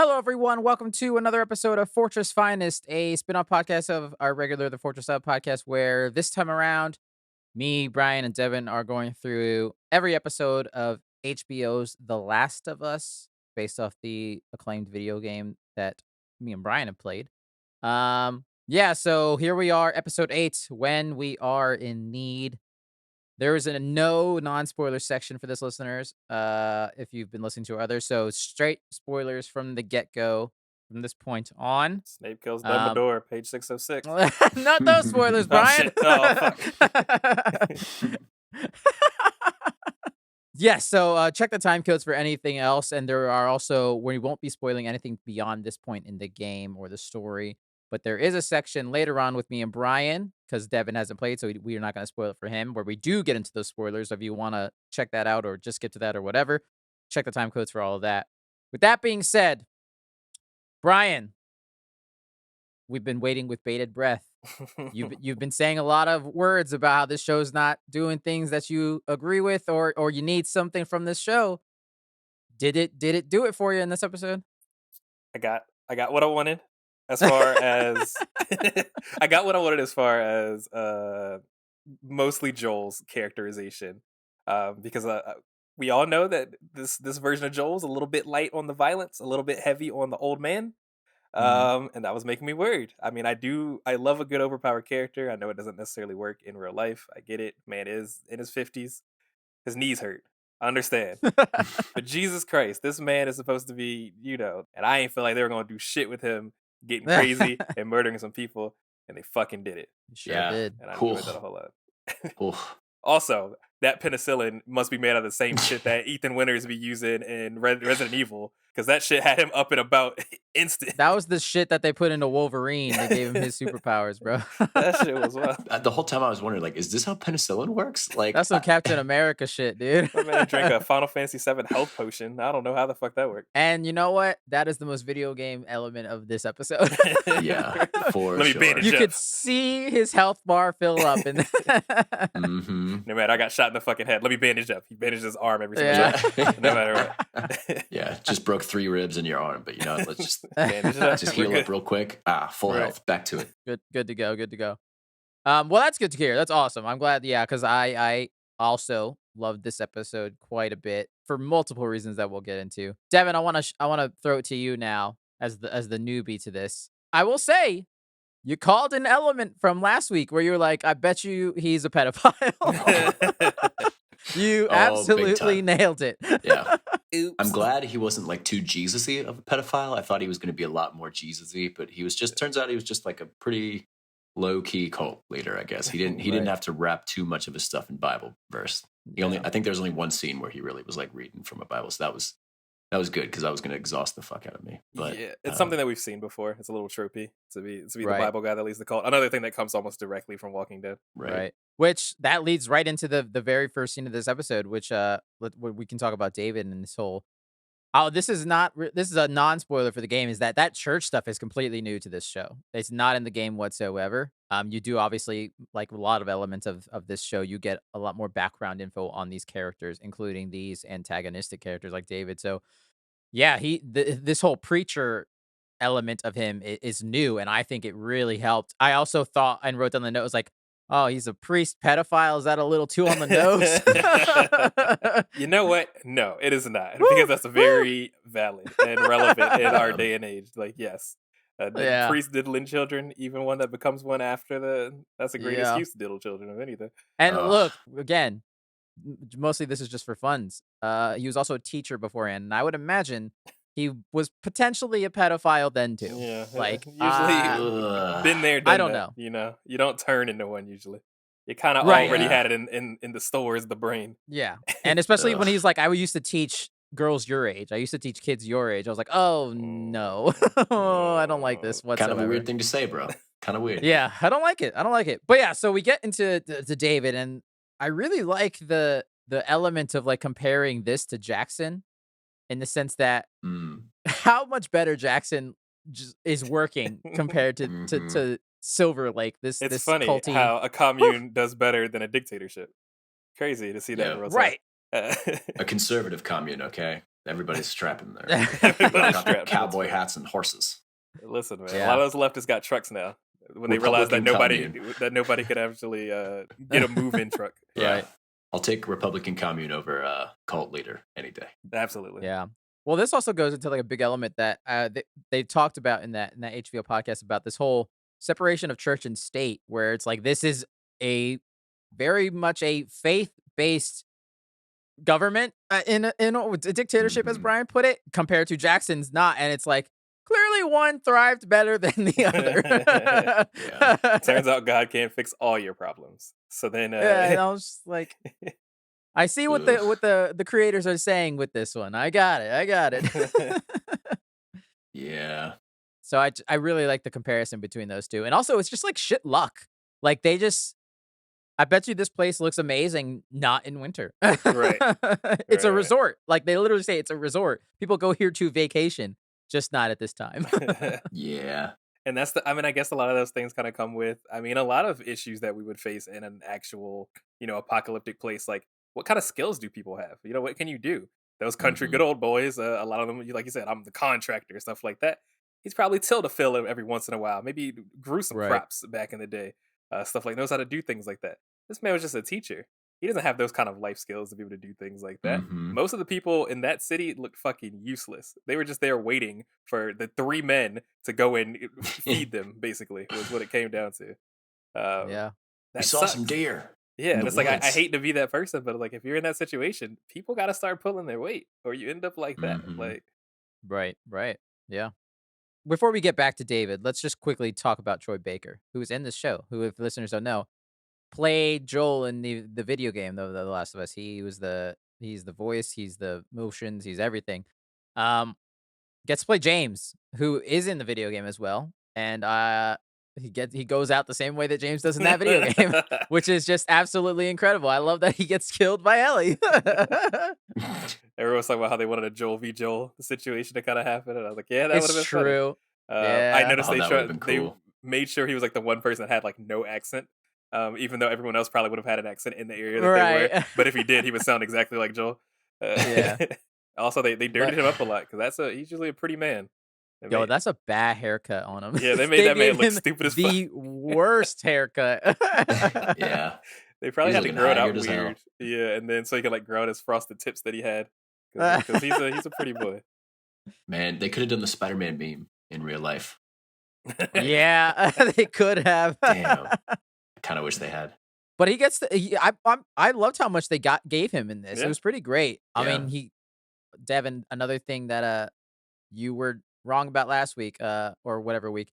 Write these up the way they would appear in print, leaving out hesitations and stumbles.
Hello, everyone. Welcome to another episode of Fourtress Finest, a spin-off podcast of our regular The Fourtress Sub podcast, where this time around, me, Brian, and Devin are going through every episode of HBO's The Last of Us, based off the acclaimed video game that me and Brian have played. So here we are, episode 8, When We Are in Need. There is a no non-spoiler section for this, listeners, if you've been listening to others. So straight spoilers from the get-go from this point on. Snape kills Dumbledore, page 606. Not those spoilers, Brian. Oh, shit. Oh, fuck. Yes, so check the time codes for anything else. And there are also, we won't be spoiling anything beyond this point in the game or the story. But there is a section later on with me and Brian, because Devin hasn't played, so we are not going to spoil it for him, where we do get into those spoilers. If you want to check that out or just skip to that or whatever, check the time codes for all of that. With that being said, Brian, we've been waiting with bated breath. You've been saying a lot of words about how this show's not doing things that you agree with, or you need something from this show. Did it do it for you in this episode? I got what I wanted. As far as I got what I wanted as far as mostly Joel's characterization, because we all know that this version of Joel's a little bit light on the violence, a little bit heavy on the old man, and that was making me worried. I mean, I love a good overpowered character. I know it doesn't necessarily work in real life. I get it. Man is in his 50s. His knees hurt. I understand. But Jesus Christ, this man is supposed to be, and I ain't feel like they were going to do shit with him getting crazy and murdering some people, and they fucking did it. Sure did. And I enjoyed that a whole lot. Also, that penicillin must be made out of the same shit that Ethan Winters be using in Resident Evil, because that shit had him up and about instant. That was the shit that they put into Wolverine. They gave him his superpowers, bro. That shit was wild. The whole time I was wondering, is this how penicillin works? That's some Captain America shit, dude. My man drank a Final Fantasy VII health potion. I don't know how the fuck that worked. And you know what? That is the most video game element of this episode. Yeah, for Let me sure. bandage You up. could see his health bar fill up. Mm-hmm. No matter, I got shot in the fucking head. Let me bandage up. He bandaged his arm every single Yeah. time. No matter what. Yeah, just broke 3 ribs in your arm, but let's just Bandage it up. just We're heal good. up real quick. Full Right. health. Back to it. Good to go. Well, that's good to hear. That's awesome. I'm glad. Yeah, because I also loved this episode quite a bit for multiple reasons that we'll get into. Devin, I want to throw it to you now as the newbie to this. I will say, you called an element from last week where you were like, I bet you he's a pedophile. You absolutely nailed it. Yeah. Oops. I'm glad he wasn't too Jesus-y of a pedophile. I thought he was going to be a lot more Jesus-y, but turns out he was just a pretty low-key cult leader, I guess. He didn't have to wrap too much of his stuff in Bible verse. I think there's only one scene where he really was reading from a Bible. So that was good, because I was going to exhaust the fuck out of me. But yeah, it's something that we've seen before. It's a little tropey to be Right. the Bible guy that leads the cult. Another thing that comes almost directly from Walking Dead. Right. Which that leads right into the very first scene of this episode, which we can talk about David and this whole. Oh, this is a non-spoiler for the game. Is that church stuff is completely new to this show. It's not in the game whatsoever. You do obviously, like a lot of elements of this show, you get a lot more background info on these characters, including these antagonistic characters like David. So yeah, this whole preacher element of him is new, and I think it really helped. I also thought and wrote down the note, was like, oh, he's a priest pedophile. Is that a little too on the nose? You know what? No, it is not. Because that's very valid and relevant in our day and age. Yes. The priest diddling children, even one that becomes one after that's a great excuse to diddle children of anything. And look, again, mostly this is just for funds. He was also a teacher beforehand, and I would imagine he was potentially a pedophile then too. Yeah, usually been there, done I don't that, know. You don't turn into one usually. You kind of Right, already yeah. had it in the stores, the brain. Yeah, and especially when he's like, I used to teach girls your age. I used to teach kids your age. I was like, oh no, I don't like this whatsoever. Kind of a weird thing to say, bro. Kind of weird. Yeah, I don't like it. But yeah, so we get into to David, and I really like the element of comparing this to Jackson, in the sense that how much better Jackson is working compared to Silver Lake. It's this funny culty. how a commune does better than a dictatorship. Crazy to see that in real Right. time. A conservative commune, okay? Everybody's strapping there. Everybody's Got strapped. cowboy hats and horses. Listen, man, Yeah. a lot of those leftists got trucks now. When they realize that Republican nobody could actually get a move-in truck. Yeah. Right. I'll take Republican commune over cult leader any day. Absolutely. Yeah. Well, this also goes into like a big element that they talked about in that HBO podcast about this whole separation of church and state, where it's like this is a very much a faith-based government in a dictatorship, as Mhm. Brian put it, compared to Jackson's not, and it's like clearly one thrived better than the other. Yeah. Turns out God can't fix all your problems. So then, Yeah, and I was just like, I see what the creators are saying with this one. I got it. Yeah. So I really like the comparison between those two, and also it's just like shit luck. Like they just, I bet you this place looks amazing not in winter. Right. It's a Right. resort. Like they literally say it's a resort. People go here to vacation, just not at this time. Yeah. And that's I guess a lot of those things kind of come with, a lot of issues that we would face in an actual, apocalyptic place. Like, what kind of skills do people have? What can you do? Those country Mhm. good old boys, a lot of them, like you said, I'm the contractor, stuff like that. He's probably tilled a field every once in a while. Maybe grew some Right. crops back in the day. Stuff like knows how to do things like that. This man was just a teacher. He doesn't have those kind of life skills to be able to do things like that. Mhm. Most of the people in that city looked fucking useless. They were just there waiting for the 3 men to go and feed them, basically, was what it came down to. Yeah. We That saw sucks. some deer. Yeah, in and the it's like I woods. hate to be that person, but like if you're in that situation, people got to start pulling their weight, or you end up like that. Mhm. Like, Right. Yeah. Before we get back to David, let's just quickly talk about Troy Baker, who is in this show, who, if listeners don't know, played Joel in the video game, The Last of Us. He's the voice, he's the motions, he's everything. Um, Gets to play James, who is in the video game as well, and he goes out the same way that James does in that video game, which is just absolutely incredible. I love that he gets killed by Ellie. everyone's talking about how they wanted a Joel v. Joel situation to kind of happen, and I was like, yeah, that would have It's been funny. true. I Yeah. noticed Oh, that would've been they cool. made sure he was like the one person that had like no accent, even though everyone else probably would have had an accent in the area that they were. Right. But if he did, he would sound exactly like Joel. Yeah. Also, they dirtied But him up a lot because he's usually a pretty man. They yo, made- that's a bad haircut on him. Yeah, they made that man gave look him stupid as the worst haircut. Yeah. They probably He's had to looking grow it out haggard as hell. weird. Yeah, and then so he could like grow out his frosted tips that he had because he's a pretty boy. Man, they could have done the Spider-Man meme in real life. Yeah, they could have. Damn. I kind of wish they had. But he gets I loved how much they gave him in this. It Yeah. was pretty great. I Yeah. mean, Devin, another thing that you were wrong about last week, or whatever week.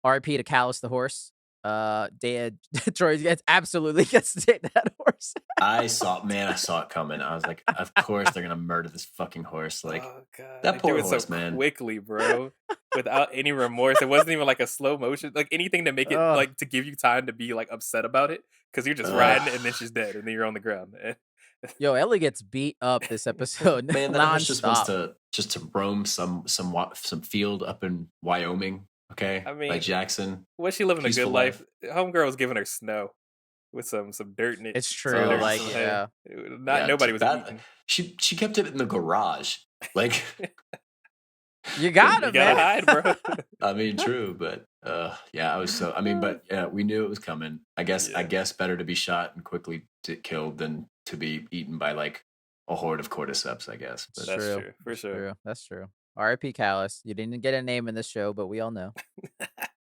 RIP to Callus the horse. Troy absolutely gets to take that horse. I saw it coming. I was like, of course they're gonna murder this fucking horse. Like, oh god, that they poor do it horse, so man. quickly, bro, without any remorse. It wasn't even like a slow motion, like anything to make it Ugh. like to give you time to be like upset about it because you're just Ugh. riding and then she's dead and then you're on the ground. Yo, Ellie gets beat up this episode. Man, that horse just wants nonstop. to roam some field up in Wyoming. Okay, I mean, by Jackson. Was she living a Peaceful good life? Homegirl was giving her snow with some dirt in it. It's some true. dirt, Like, some yeah. hay. Yeah, Nobody was that- eating. She kept it in the garage. Like, You got You him, gotta man. hide, bro. I mean, true, but yeah, I was so. I mean, but yeah, we knew it was coming. I guess better to be shot and quickly killed than to be eaten by like a horde of cordyceps. I guess. But That's true, for sure. That's true. R.I.P. Callus. You didn't get a name in this show, but we all know.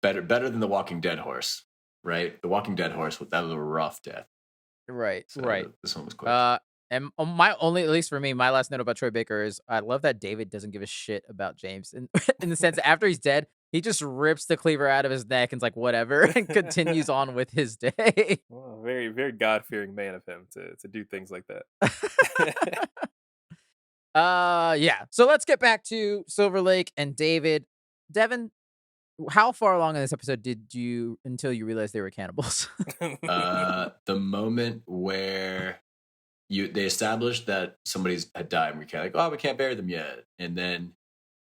better than the Walking Dead horse, right? The Walking Dead horse, that was a rough death. Right. So Right. This one was quick. And my only, at least for me, my last note about Troy Baker is I love that David doesn't give a shit about James in the sense that after he's dead, he just rips the cleaver out of his neck and's like, whatever, and continues on with his day. Well, very, very God-fearing man of him to do things like that. Yeah. So let's get back to Silver Lake and David. Devin, how far along in this episode did you until you realized they were cannibals? The moment where they established that somebody's had died, and we can't we can't bury them yet. And then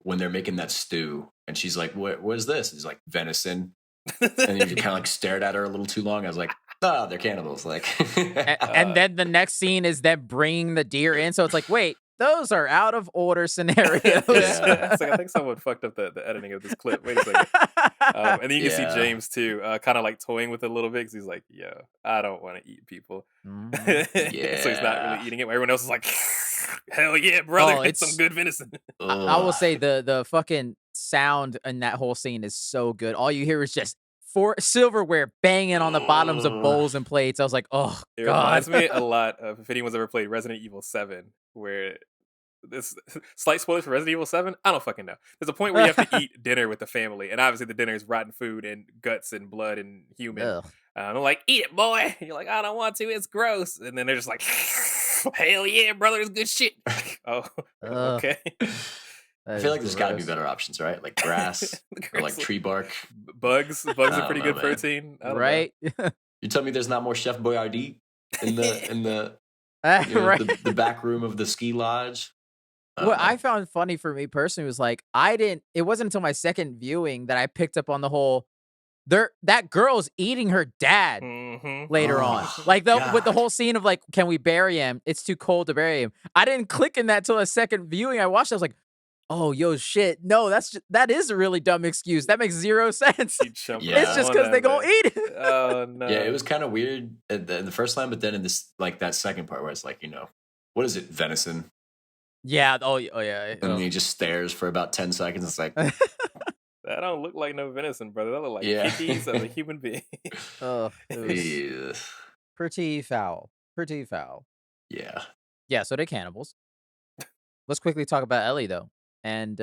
when they're making that stew, and she's like, "What is this?" It's like venison, and then you kind of like stared at her a little too long. I was like, "Oh, they're cannibals!" Like, and then the next scene is them bringing the deer in. So it's like, wait, those are out of order scenarios. Yeah. It's like I think someone fucked up the editing of this clip. Wait a second. And then you can see Yeah. James too, kind of like toying with it a little bit because he's like, "Yo, I don't want to eat people." So he's not really Yeah. eating it. While everyone else is like, "Hell yeah, brother, Oh, it's some it's good venison." I will Ugh. say the fucking sound in that whole scene is so good. All you hear is just silverware banging on the bottoms of Ugh. bowls and plates. I was like, oh It god. reminds me a lot of if anyone's ever played Resident Evil 7, where this slight spoilers for Resident Evil 7. I don't fucking know. There's a point where you have to eat dinner with the family, and obviously the dinner is rotten food and guts and blood and human. Ugh. And I'm like, eat it, boy. And you're like, I don't want to. It's gross. And then they're just like, hell yeah, brother, it's good shit. Oh, Ugh. okay. I feel like there's got to be better options, right? Like grass or like Gross. tree bark. Bugs I are don't pretty know, good man. protein. I don't know. Right? You tell me there's not more Chef Boyardee in the Right. the back room of the ski lodge. What I found funny for me personally was like it wasn't until my second viewing that I picked up on the whole that girl's eating her dad Mm-hmm. later on. Oh, Like with the God. whole scene of like, can we bury him? It's too cold to bury him. I didn't click in that till a second viewing. I watched it, I was like, oh yo shit. No, that is a really dumb excuse. That makes zero sense. Keep jumping Yeah. It's just on because they that, gonna man. eat it. Oh no. Yeah, it was kind of weird in the first line, but then in this like that second part where it's like, what is it, venison? Yeah. Oh yeah. And then he just stares for about 10 seconds. It's like, That don't look like no venison, brother. That look like Yeah. kidneys of a human being. Oh, it was "Ugh." pretty foul. Pretty foul. Yeah. Yeah, so they're cannibals. Let's quickly talk about Ellie though, and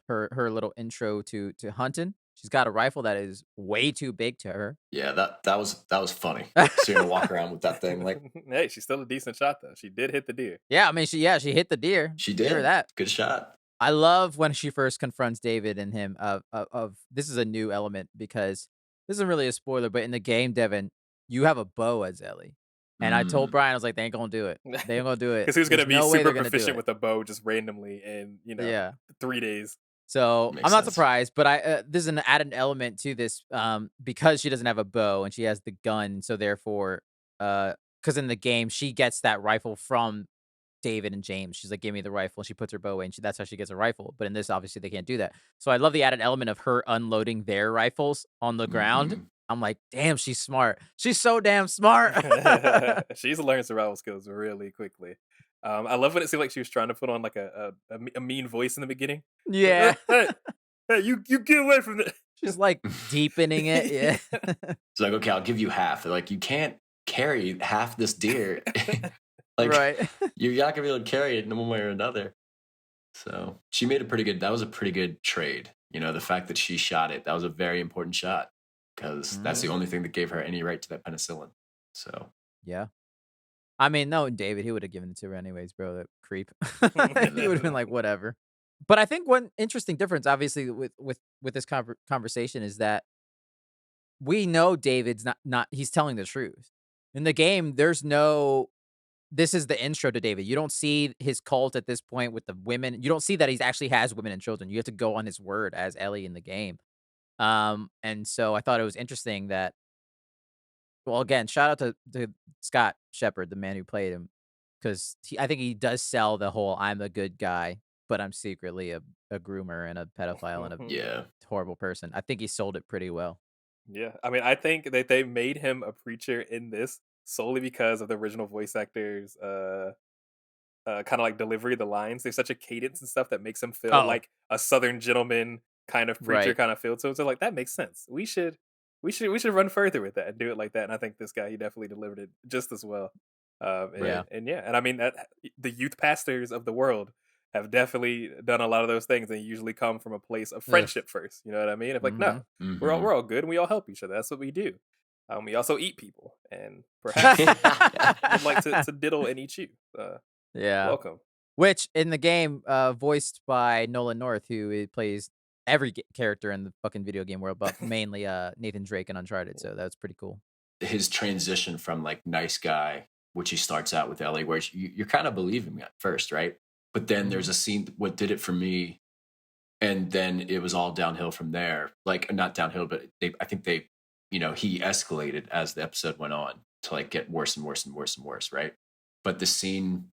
her little intro to hunting. She's got a rifle that is way too big to her. Yeah, that was funny. Seeing her walk around with that thing, like Hey, she's still a decent shot though. She did hit the deer. Yeah, I mean she hit the deer. she Give her did. that. Good shot. I love when she first confronts David and him of this is a new element because this isn't really a spoiler, but in the game, Devin, you have a bow as Ellie. And I told Mm. Brian, I was like, they ain't gonna do it. They ain't gonna do it. Because he was gonna There's be no way super they're gonna do proficient it. with a bow just randomly in, Yeah. 3 days. So Makes I'm not sense. surprised, but there's an added element to this because she doesn't have a bow and she has the gun. So therefore, because in the game she gets that rifle from David and James. She's like, give me the rifle. And she puts her bow away and that's how she gets a rifle. But in this, obviously, they can't do that. So I love the added element of her unloading their rifles on the ground. Mhm. I'm like, damn, she's smart. She's so damn smart. She's learned survival skills really quickly. I love when it seemed like she was trying to put on like a mean voice in the beginning. Yeah. Hey, you get away from it. She's like deepening it. Yeah. It's like, okay, I'll give you half. They're like, you can't carry half this deer. Like, Right. you're not gonna be able to carry it in one way or another. So she made that was a pretty good trade. The fact that she shot it, that was a very important shot because that's the only thing that gave her any right to that penicillin. So Yeah. I mean, no, David, he would have given it to her anyways, bro. That creep. He would have been like, whatever. But I think one interesting difference, obviously, with this conversation is that we know David's not he's telling the truth. In the game, there's no this is the intro to David. You don't see his cult at this point with the women. You don't see that he actually has women and children. You have to go on his word as Ellie in the game. And so I thought it was interesting that well, again, shout out to Scott Shepard, the man who played him, because I think he does sell the whole "I'm a good guy, but I'm secretly a groomer and a pedophile and a yeah, horrible person." I think he sold it pretty well. Yeah, I mean, I think that they made him a preacher in this solely because of the original voice actors, kind of like delivery of the lines. There's such a cadence and stuff that makes him feel Oh, like a Southern gentleman kind of preacher right. kind of feel to him. So like that makes sense. We should run further with that and do it like that. And I think this guy he definitely delivered it just as well. Yeah. And yeah, and I mean that the youth pastors of the world have definitely done a lot of those things. They usually come from a place of Ugh. friendship first. You know what I mean? It's like no, Mhm. Mhm. we're all good and we all help each other. That's what we do. We also eat people and perhaps would like to diddle and eat you. Yeah. Welcome. Which in the game, voiced by Nolan North, who plays every character in the fucking video game world, but mainly Nathan Drake in Uncharted. So that's pretty cool. His transition from like nice guy, which he starts out with Ellie, where you're kind of believing him at first, right? But then there's a scene. What did it for me? And then it was all downhill from there. Like not downhill, but I think they, he escalated as the episode went on to like get worse and worse and worse and worse, right? But the scene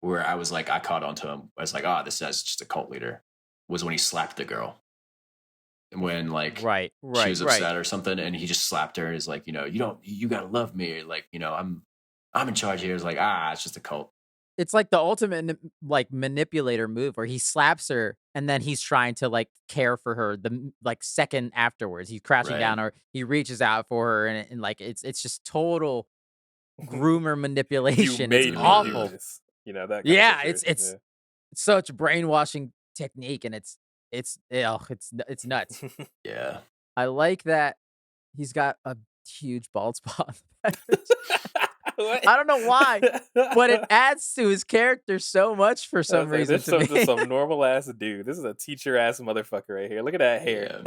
where I was like, I caught on to him. I was like, oh, this guy's just a cult leader. Was when he slapped the girl. When like Right, she right, was right. upset or something, and he just slapped her. He's like, you gotta love me. Like, I'm in charge here. It's like, it's just a cult. It's like the ultimate like manipulator move where he slaps her and then he's trying to like care for her like second afterwards. He's crouching Right. down or he reaches out for her and like it's just total groomer You manipulation. It's made me do awful. this. That kind of Yeah, situation. it's such brainwashing technique and it's nuts. Yeah. I like that he's got a huge bald spot. What? I don't know why, but it adds to his character so much for some reason This to is me. some normal ass dude. This is a teacher ass motherfucker right here. Look at that hair.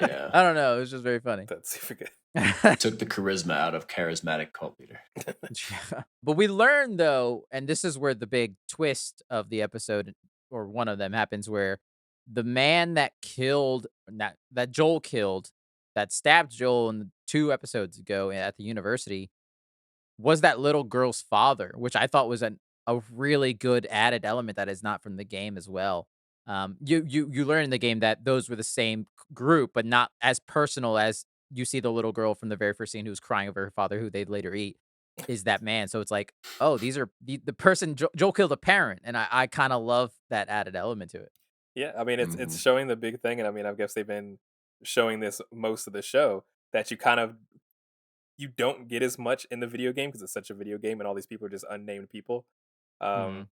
Yeah. I don't know. It was just very funny. That's super good. Took the charisma out of charismatic cult leader. But we learn though, and this is where the big twist of the episode, or one of them, happens, where the man that Joel killed, that stabbed Joel 2 episodes ago at the university, was that little girl's father, which I thought was a really good added element that is not from the game as well. You learn in the game that those were the same group, but not as personal as you see the little girl from the very first scene who's crying over her father, who they'd later eat, is that man. So it's like, oh, these are the person Joel killed a parent, and I kind of love that added element to it. Yeah, I mean it's Mhm. showing the big thing, and I mean I guess they've been showing this most of the show that you don't get as much in the video game because it's such a video game and all these people are just unnamed people. Mhm. Um,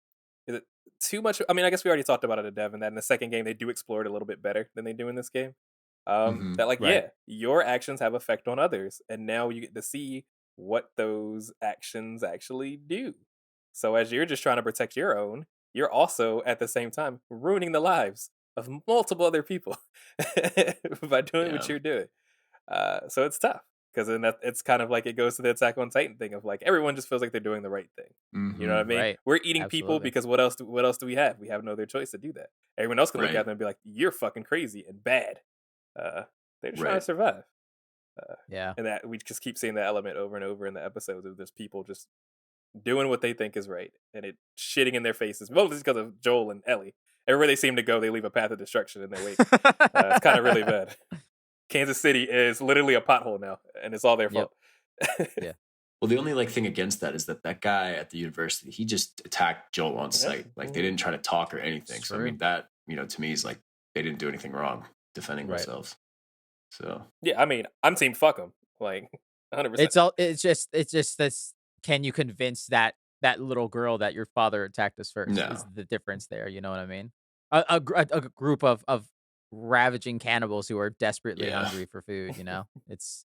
is it too much? I mean, I guess we already talked about it at Devin that in the second game they do explore it a little bit better than they do in this game. Mhm. That like Right. yeah, your actions have effect on others, and now you get to see what those actions actually do. So as you're just trying to protect your own, you're also at the same time ruining the lives of multiple other people by doing what Yeah. you're doing. So it's tough because then it's kind of like it goes to the Attack on Titan thing of like everyone just feels like they're doing the right thing. You know what I Mhm. mean? Right. We're eating people Absolutely. because what else do we have? We have no other choice to do that. Everyone else can look at Right. them and be like, "You're fucking crazy and bad." Uh, they're just trying to Right. survive, uh, Yeah. and that we just keep seeing that element over and over in the episodes of just people just doing what they think is right and it shitting in their faces. Mostly because of Joel and Ellie. Everywhere they seem to go, they leave a path of destruction in their wake. It's kind of really bad. Kansas City is literally a pothole now, and it's all their Yep. fault. Yeah. Well, the only like thing against that is that guy at the university, he just attacked Joel on sight. Like they didn't try to talk or anything. It's So I true. mean that, to me is like they didn't do anything wrong defending Right. themselves. So Yeah, I mean, I'm team fuck them, like 100%. It's just this. Can you convince that little girl that your father attacked us first? no. Is the difference there? You know what I mean? A group of ravaging cannibals who are desperately Yeah. hungry for food. It's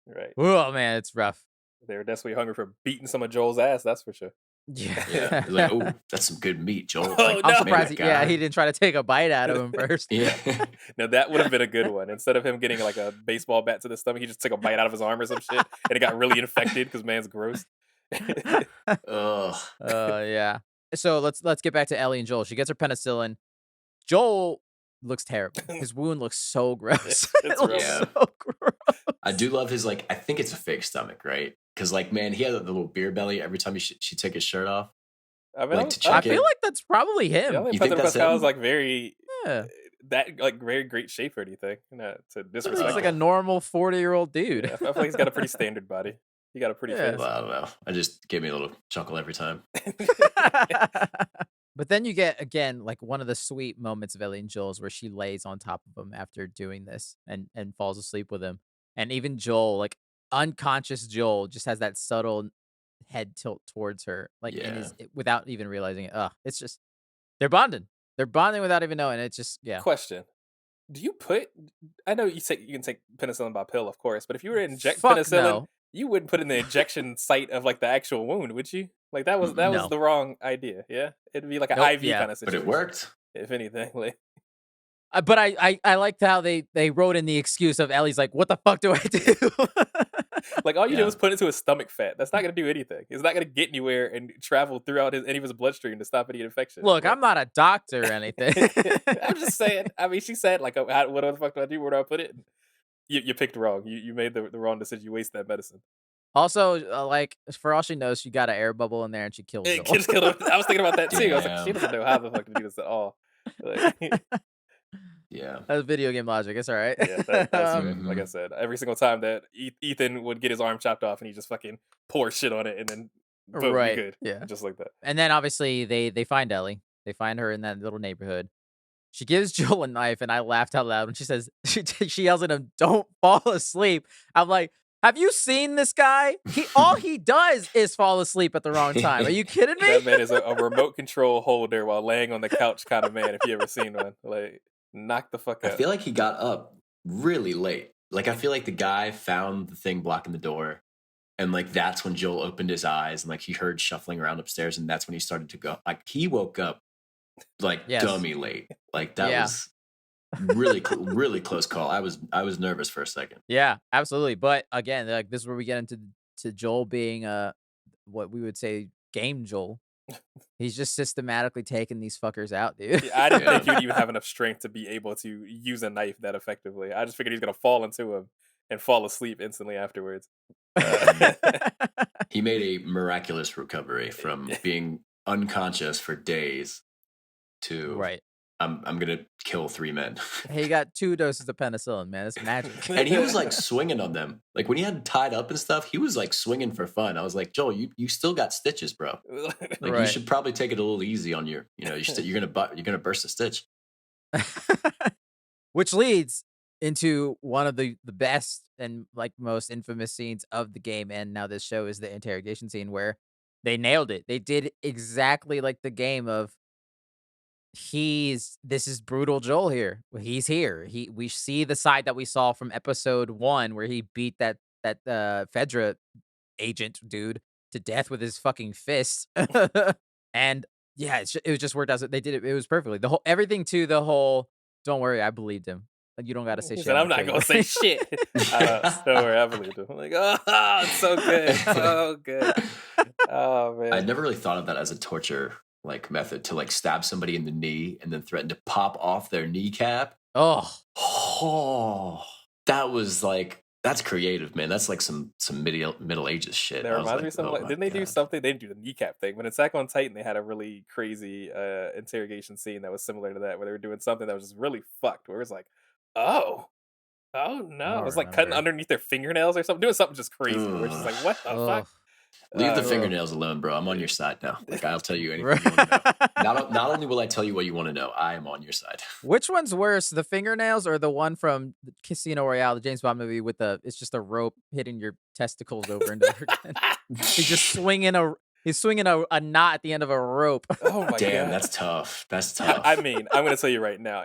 Right? oh man, it's rough. They're desperately hungry for beating some of Joel's ass. That's for sure. Yeah. Yeah. They're like, oh, that's some good meat, Joel. Oh, Like, no. I'm man, surprised. that Yeah, guy. he didn't try to take a bite out of him first. Yeah. Now that would have been a good one. Instead of him getting like a baseball bat to the stomach, he just took a bite out of his arm or some shit, and it got really infected because man's gross. Ugh. Yeah. So let's get back to Ellie and Joel. She gets her penicillin. Joel looks terrible. His wound looks so gross. It's It looks rough. so gross. I do love his I think it's a fake stomach, right? Because man, he had the little beer belly every time she took his shirt off. I mean, Like, to I check feel it. like that's probably yeah, I him. think You think Pedro that's Pascal him? is like very Yeah. very great shape or anything. To He disrespect. looks like a him. normal 40-year-old dude. Yeah, I feel like he's got a pretty standard body. He got a pretty Yeah. face. Well, I don't know. I just gave me a little chuckle every time. But then you get, again, like one of the sweet moments of Ellie and Joel's where she lays on top of him after doing this and falls asleep with him. And even Joel, like unconscious Joel, just has that subtle head tilt towards her, like Yeah. without even realizing it. It's just, they're bonding. They're bonding without even knowing. It's just, yeah. Question: do you put? I know you can take penicillin by pill, of course, but if you were to inject Fuck penicillin, no. you wouldn't put it in the injection site of like the actual wound, would you? Like that was No. the wrong idea. Yeah, it'd be like an Nope, IV yeah. kind of But situation. it worked. If anything. Like, But I liked how they wrote in the excuse of Ellie's like, what the fuck do I do? like all you do Yeah. is put it into his stomach fat. That's not gonna do anything. It's not gonna get anywhere and travel throughout any of his bloodstream to stop any infection. Look, Like- I'm not a doctor or anything. I'm just saying. I mean, she said like, "What the fuck do I do? Where do I put it?" You picked wrong. You made the wrong decision. You wasted that medicine. Also, like, for all she knows, she got an air bubble in there and she killed It Joel. just killed him. I was thinking about that too. I was like, she Damn. doesn't know how the fuck to do this at all. Like, Yeah. That's video game logic. It's all right. yeah, that's fair. Like I Mhm. said, every single time that Ethan would get his arm chopped off and he just fucking pours shit on it and then boom, you're Right. good. Yeah. Just like that. And then obviously they find Ellie. They find her in that little neighborhood. She gives Joel a knife, and I laughed out loud when she says she yells at him, "Don't fall asleep." I'm like, have you seen this guy? All he does is fall asleep at the wrong time. Are you kidding me? That man is a remote control holder while laying on the couch kind of man, if you ever seen one. Like, knock the fuck I out. feel like he got up really late. Like I feel like the guy found the thing blocking the door, and like that's when Joel opened his eyes and like he heard shuffling around upstairs, and that's when he started to go. Like he woke up like Yes. dummy late. Like that Yeah. was really close call. I was nervous for a second. Yeah, absolutely. But again, like this is where we get into Joel being what we would say game Joel. He's just systematically taking these fuckers out, dude. Yeah, I didn't think he Yeah. would even have enough strength to be able to use a knife that effectively. I just figured he's gonna fall into him and fall asleep instantly afterwards. Uh, He made a miraculous recovery from being unconscious for days to Right. I'm gonna kill 3 men. He got 2 doses of penicillin, man. It's magic. And he was like swinging on them. Like when he had tied up and stuff, he was like swinging for fun. I was like, Joel, you still got stitches, bro. Like you Right. should probably take it a little easy on your, you're gonna burst a stitch. Which leads into one of the best and like most infamous scenes of the game and now this show is the interrogation scene where they nailed it. They did exactly like the game of this is brutal Joel here. He's here. We see the side that we saw from episode 1 where he beat that Fedra agent dude to death with his fucking fists. And yeah, it was just worked out. They did it. It was perfectly the whole everything to the whole. Don't worry, I believed him. Like you don't got to say he shit. said, "I'm not gonna say shit." Don't worry, I believed him. I'm like, oh, it's so good, so good. Oh man, I never really thought of that as a torture like method to like stab somebody in the knee and then threaten to pop off their kneecap. Oh, Oh, that was like that's creative, man. That's like some middle ages shit. that I was reminds me like, of something. oh Like, my didn't they do God. something? They didn't do the kneecap thing, but in Attack on Titan, they had a really crazy interrogation scene that was similar to that, where they were doing something that was just really fucked. Where it was like, oh, oh I no, it don't was like cutting remember. underneath their fingernails or something, doing something just crazy. Where it's just like, Ugh. what the fuck? Ugh. Leave the Uh, fingernails alone, bro. I'm on your side now. Like I'll tell you anything Right. you want to know. Not only will I tell you what you want to know, I am on your side. Which one's worse, the fingernails or the one from the Casino Royale, the James Bond movie with it's just a rope hitting your testicles over and over again? He's swinging a knot at the end of a rope. oh my Damn, god. that's tough. That's I tough. mean, I'm gonna tell you right now,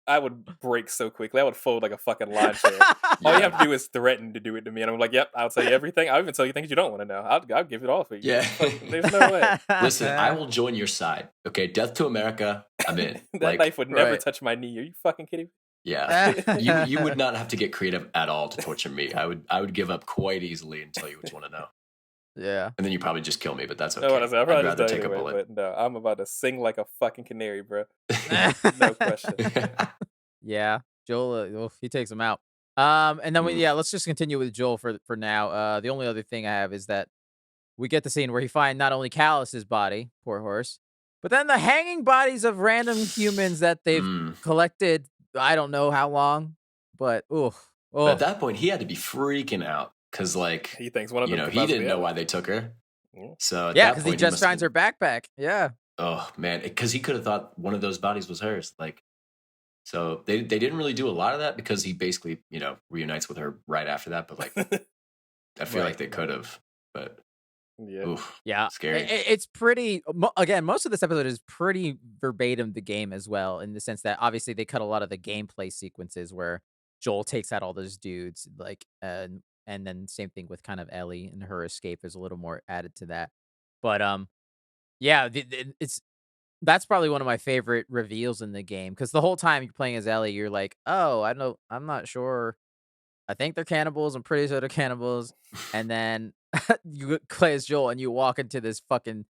I would break so quickly. I would fold like a fucking lawn chair. All you have to do is threaten to do it to me, and I'm like, "Yep, I'll tell you everything. I'll even tell you things you don't want to know. I'll give it all for you." Yeah. There's no way Listen, I will join your side. Okay, death to America. I'm in. that Like, knife would never Right. touch my knee. Are you fucking kidding me? yeah, you would not have to get creative at all to torture me. I would give up quite easily and tell you what you want to know, Yeah. and then you probably just kill me. But that's okay. No, what I said, I'll I'd probably just rather die take a anyway. bullet. But no, I'm about to sing like a fucking canary, bro. No question. Yeah, Joel, he takes him out. And then Mm. let's just continue with Joel for now. The only other thing I have is that we get the scene where he find not only Callus's body, poor horse, but then the hanging bodies of random humans that they've Mm. collected. I don't know how long, but But oh, at that point, he had to be freaking out because, like, He thinks one of them could he possibly didn't know have why it. they took her. Yeah. So at yeah, that because he point, just must finds have her backpack. Yeah, oh man, because he could have thought one of those bodies was hers. Like, so they didn't really do a lot of that because he basically reunites with her right after that. But like, I feel Right. like they could have. But Yeah. oof, yeah. scary. It's pretty. Again, most of this episode is pretty verbatim the game as well, in the sense that obviously they cut a lot of the gameplay sequences where Joel takes out all those dudes, like, and then same thing with kind of Ellie and her escape. There's a little more added to that, but yeah, it's that's probably one of my favorite reveals in the game because the whole time you're playing as Ellie, you're like, oh, I don't know, I'm not sure. I think they're cannibals. I'm pretty sure they're cannibals. And then you play as Joel and you walk into this fucking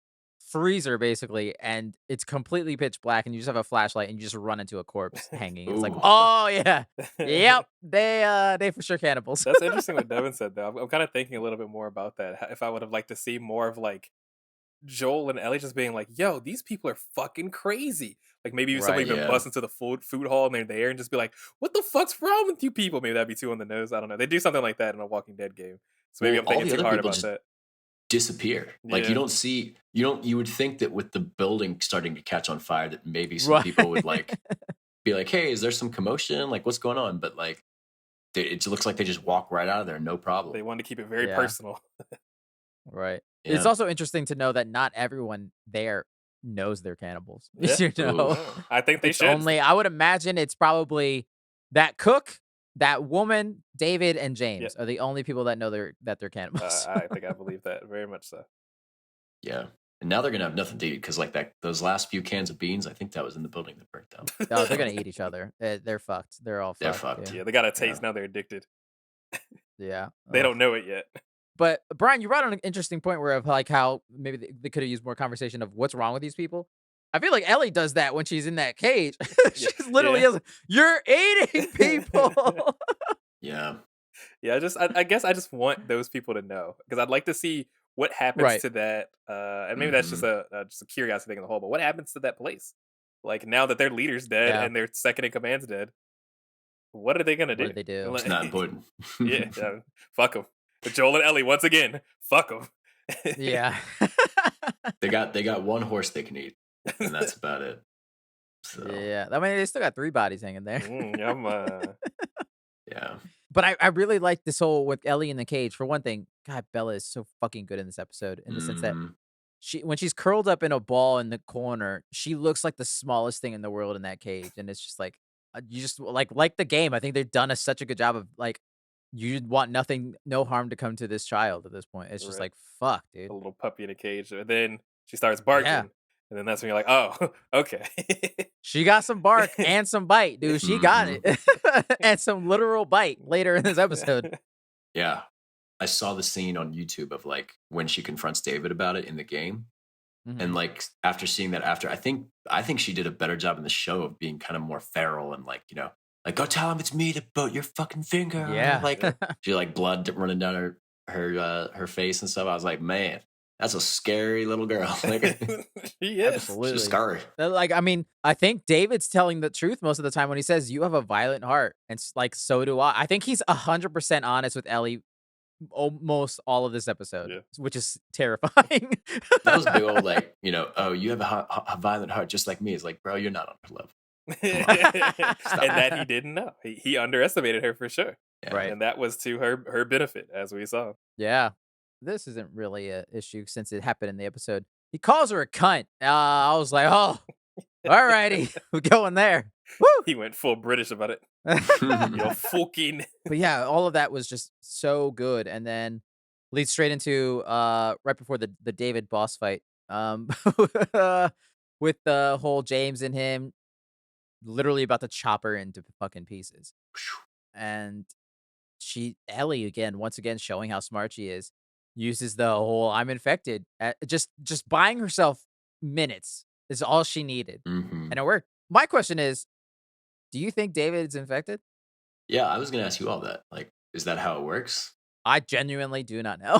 freezer basically, and it's completely pitch black, and you just have a flashlight, and you just run into a corpse hanging. It's like, Ooh. oh yeah, yep, they for sure cannibals. That's interesting what Devin said though. I'm kind of thinking a little bit more about that. If I would have liked to see more of like Joel and Ellie just being like, "Yo, these people are fucking crazy." Like maybe somebody Right. even Yeah. bust into the food hall and they're there and just be like, "What the fuck's wrong with you people?" Maybe that'd be too on the nose. I don't know. They do something like that in a Walking Dead game, so maybe Well, I'm all thinking the too other hard people about just that. disappear. Like Yeah. you would think that with the building starting to catch on fire that maybe some Right. people would like be like, hey, is there some commotion? Like what's going on? But like it looks like they just walk right out of there, no problem. They wanted to keep it very Yeah. personal. Right. Yeah. It's also interesting to know that not everyone there knows they're cannibals. Yeah. You know, Ooh. I think they it's should. only, I would imagine it's probably that cook, that woman, David, and James are the only people that know that they're cannibals. I think I believe that very much so. Yeah. And now they're gonna have nothing to eat because like those last few cans of beans, I think that was in the building that burnt down. Oh, they're gonna eat each other. They're fucked. They're all They're fucked. fucked. Yeah, they got a taste now. They're addicted. Yeah. They Ugh. don't know it yet. But Brian, you brought on an interesting point where of like how maybe they could have used more conversation of what's wrong with these people. I feel like Ellie does that when she's in that cage. She's literally Yeah. you're eating people. Yeah. Yeah, I guess I just want those people to know because I'd like to see what happens Right. to that. And maybe that's just a curiosity thing in the whole. But what happens to that place? Like now that their leader's dead Yeah. and their second in command's dead, what are they gonna do? What did they do? It's not important. Yeah, fuck them. Joel and Ellie once again. Fuck them. Yeah. They got one horse they can eat, and that's about it. So Yeah. I mean, they still got 3 bodies hanging there. Yum. yeah. But I really like this whole with Ellie in the cage. For one thing, God, Bella is so fucking good in this episode in the sense that Mhm. when she's curled up in a ball in the corner, she looks like the smallest thing in the world in that cage, and it's just like you just like the game. I think they've done such a good job of like you want nothing, no harm to come to this child at this point. It's just Right. like fuck, A dude. little puppy in a cage, and then she starts barking, Yeah. and then that's when you're like, oh, okay. She got some bark and some bite, dude. She got it, and some literal bite later in this episode. Yeah. I saw the scene on YouTube of like when she confronts David about it in the game. Mhm. And like after seeing that I think she did a better job in the show of being kind of more feral and like, like go tell him it's me that bit your fucking finger. Yeah. Like she like blood running down her face and stuff. I was like, man, that's a scary little girl. Like She is. Absolutely. she's scary. Like, I mean, I think David's telling the truth most of the time when he says you have a violent heart, and like so do I. I think he's 100% honest with Ellie almost all of this episode, which is terrifying. That was a big old like, oh, you have a violent heart just like me. It's like, bro, you're not on her level. And that he didn't know. He underestimated her for sure. Yeah. Right. And that was to her benefit, as we saw. Yeah. This isn't really a issue since it happened in the episode. He calls her a cunt. I was like, oh, alrighty, we're going there. Woo! He went full British about it. Mm-hmm. You're fucking. But yeah, all of that was just so good, and then leads straight into right before the David boss fight, with the whole James and him literally about to chop her into fucking pieces, and Ellie again, once again showing how smart she is, uses the whole "I'm infected," just buying herself minutes is all she needed, Mhm. and it worked. My question is, do you think David's infected? Yeah, I was gonna ask you all that. Like, is that how it works? I genuinely do not know.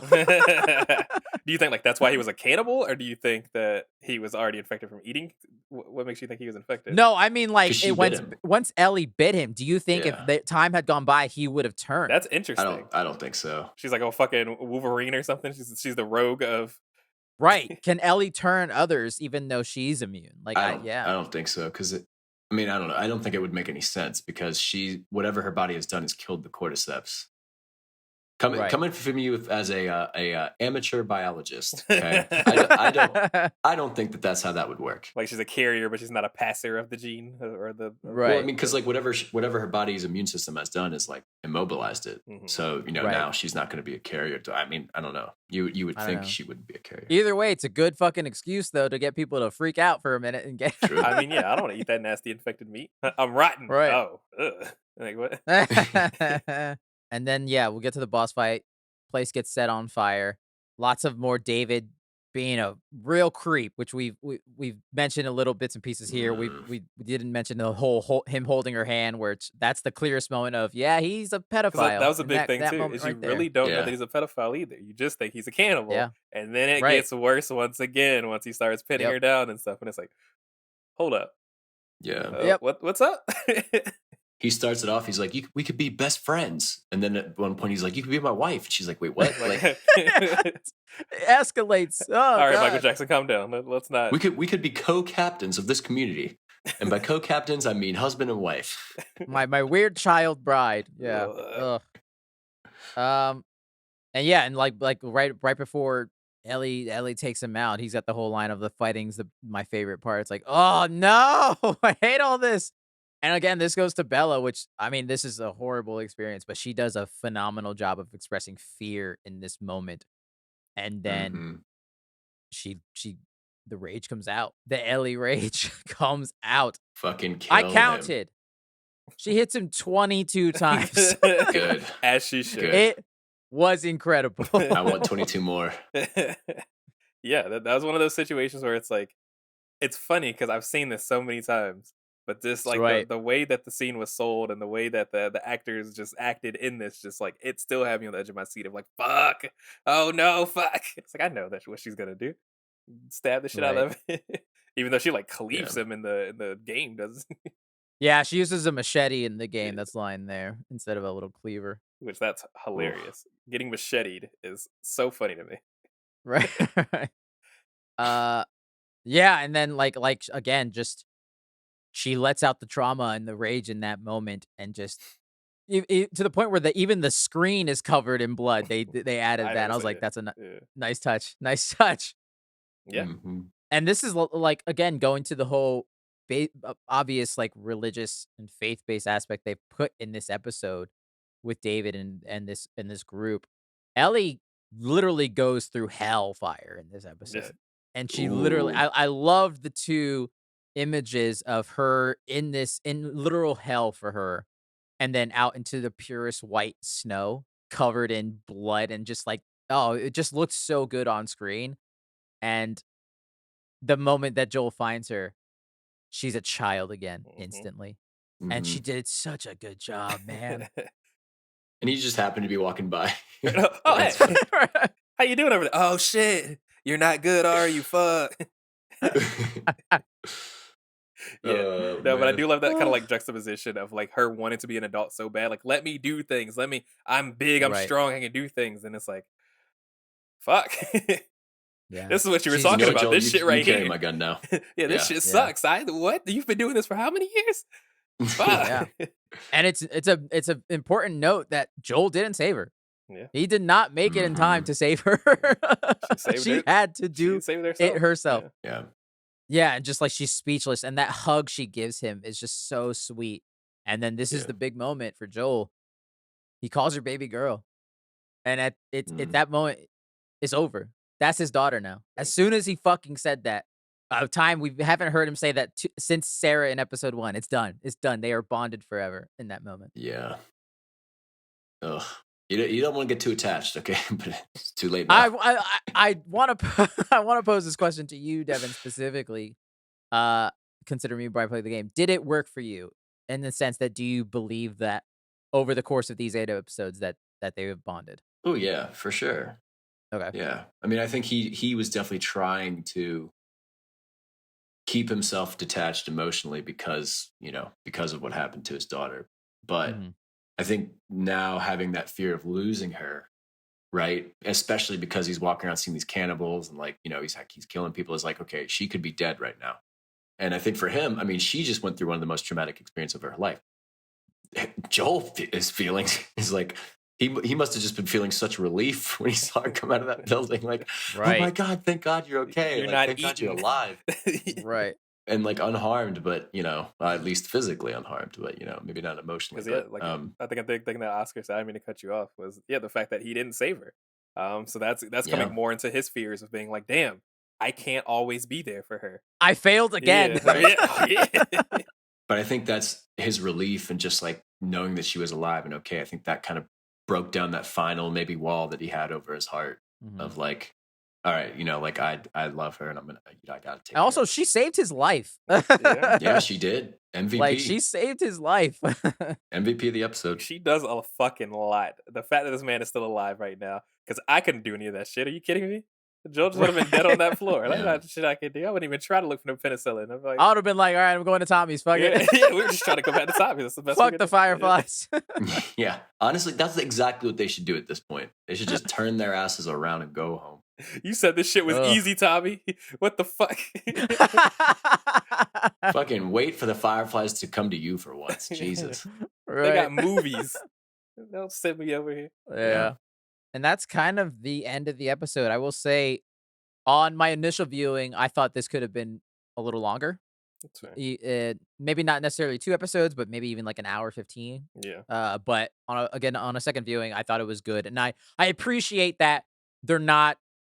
Do you think like that's why he was a cannibal, or do you think that he was already infected from eating? What makes you think he was infected? No, I mean like 'Cause she it bit him. once Ellie bit him. Do you think if Yeah. the time had gone by, he would have turned? That's interesting. I don't think so. She's like a fucking Wolverine or something. She's the rogue of. Right? Can Ellie turn others even though she's immune? Like, I yeah, don't think so because I mean, I don't know. I don't think it would make any sense because whatever her body has done has killed the cordyceps. Right. Coming from you as a amateur biologist, okay? I don't think that's how that would work. Like she's a carrier, but she's not a passer of the gene or the. Right. Well, I mean, because like whatever her body's immune system has done is like immobilized it. Mhm. So Right. now she's not going to be a carrier. I mean, I don't know. You would I don't think know. she wouldn't be a carrier. Either way, it's a good fucking excuse though to get people to freak out for a minute and get. True. I mean, yeah, I don't want to eat that nasty infected meat. I'm rotten. Right. Oh, ugh. Like what? And then yeah, we'll get to the boss fight. Place gets set on fire. Lots of more David being a real creep, which we've mentioned a little bits and pieces here. We didn't mention the whole him holding her hand, where that's the clearest moment of he's a Because that pedophile, was a and big thing that too, moment is you right really there. don't know that Yeah. he's a pedophile either. You just think he's a cannibal, Yeah, and then it right. gets worse once again once he starts pinning Yep. her down and stuff, and it's like, hold up, Yeah. Yep. what's up? He starts it off. He's like, we could be best friends. And then at one point, he's like, you could be my wife. And she's like, wait, what? Like, It escalates. Oh all right, Michael god. Jackson, calm down. Let's not. we could be co-captains of this community. And by co-captains, I mean husband and wife. My weird child bride. Yeah. Ugh. Ugh. And yeah, and like right before Ellie takes him out, he's got the whole line of the fighting's my favorite part. It's like, oh no, I hate all this. And again, this goes to Bella, which I mean, this is a horrible experience, but she does a phenomenal job of expressing fear in this moment. And then Mm-hmm. she the rage comes out. The Ellie rage comes out. Fucking kill I him. counted. She hits him 22 times. Good. As she should. Good. It was incredible. I want 22 more. Yeah, that was one of those situations where it's like, it's funny because I've seen this so many times, but this like right. the way that the scene was sold and the way that the actors just acted in this, just like it still had me on the edge of my seat of like, fuck, oh no, fuck. It's like I know that's what she's gonna do, stab the shit out Right. of him, even though she like cleaves him in the game, does Yeah, she uses a machete in the game that's lying there instead of a little cleaver. which that's hilarious. Getting macheted is so funny to me. Right. Yeah, and then like again, just she lets out the trauma and the rage in that moment, and just to the point where even the screen is covered in blood. They added I that. And I noticed was that, like, yeah. that's a Yeah. nice touch. Nice touch. Yeah. Mm-hmm. And this is like again going to the whole obvious like religious and faith-based aspect they put in this episode with David and this group. Ellie literally goes through hellfire in this episode. And she literally Ooh. I love the two images of her in literal hell for her, and then out into the purest white snow covered in blood, and just like, oh, it just looks so good on screen. And the moment that Joel finds her, she's a child again instantly. And she Mhm. did such a good job, man. And he just happened to be walking by. Oh, hey, how you doing over there? Oh shit, you're not good, are you? Fuck. Yeah, no, but I do love that kind of like juxtaposition of like her wanting to be an adult so bad, like let me do things, I'm big, I'm Right. strong, I can do things, and it's like, fuck. Yeah. This is what you were She's- talking You know, about. Joel, This shit right carry here. my gun now. Yeah, this Yeah. shit sucks. What? You've been doing this for how many years? Fuck. Yeah. And it's a important note that Joel didn't save her. Yeah. He did not make it in time Mhm. to save her. saved She her- had to She do saved it herself. Yeah. Yeah, and just like she's speechless, and that hug she gives him is just so sweet. And then this is Yeah. the big moment for Joel. He calls her baby girl, and at Mm. that moment, it's over. That's his daughter now. As soon as he fucking said that, time we haven't heard him say that since Sarah in episode 1. It's done. It's done. They are bonded forever in that moment. Yeah. Ugh. You don't want to get too attached, okay? But it's too late now. I want to I want to pose this question to you, Devin, specifically. Consider me before I play the game. Did it work for you in the sense that do you believe that over the course of these 8 episodes that they have bonded? Oh yeah, for sure. Okay. Yeah. I mean, I think he was definitely trying to keep himself detached emotionally because of what happened to his daughter. But Mhm. I think now having that fear of losing her, right? Especially because he's walking around seeing these cannibals and he's killing people, is like, okay, she could be dead right now. And I think for him, I mean, she just went through one of the most traumatic experiences of her life. Joel is feeling is like he must have just been feeling such relief when he saw her come out of that building. Like, Right. oh my God, thank God you're okay. You're Like, not thank God you're eaten. alive. Right. And like unharmed, but at least physically unharmed, but maybe not emotionally. Because But, I think a big thing that Oscar said, I didn't mean to cut you off, was the fact that he didn't save her. So that's Yeah. coming more into his fears of being like, damn, I can't always be there for her. I failed again. Yeah. But I think that's his relief and just like knowing that she was alive and okay. I think that kind of broke down that final maybe wall that he had over his heart Mhm. of like, all right, like I love her, and I'm gonna, I gotta take And care also, of she saved his life. Yeah. Yeah, she did. Like, MVP. she saved his life. MVP of the episode. She does a fucking lot. The fact that this man is still alive right now, because I couldn't do any of that shit. Are you kidding me? Joel just would have been dead on that floor. That's Yeah. not shit I could do. I wouldn't even try to look for the penicillin. I'm like, I would have been like, all right, I'm going to Tommy's. Fuck yeah, it. yeah, we were just trying to go back to Tommy. That's the best. Fuck the fireflies. Yeah, honestly, that's exactly what they should do at this point. They should just turn their asses around and go home. You said this shit was Ugh. easy, Tommy. What the fuck? Fucking wait for the fireflies to come to you for once. Jesus. Right. They got movies. Don't send me over here. Yeah. And that's kind of the end of the episode. I will say, on my initial viewing, I thought this could have been a little longer. That's right. Maybe not necessarily 2 episodes, but maybe even like an hour 15. Yeah. But again, on a second viewing, I thought it was good, and I appreciate that they're not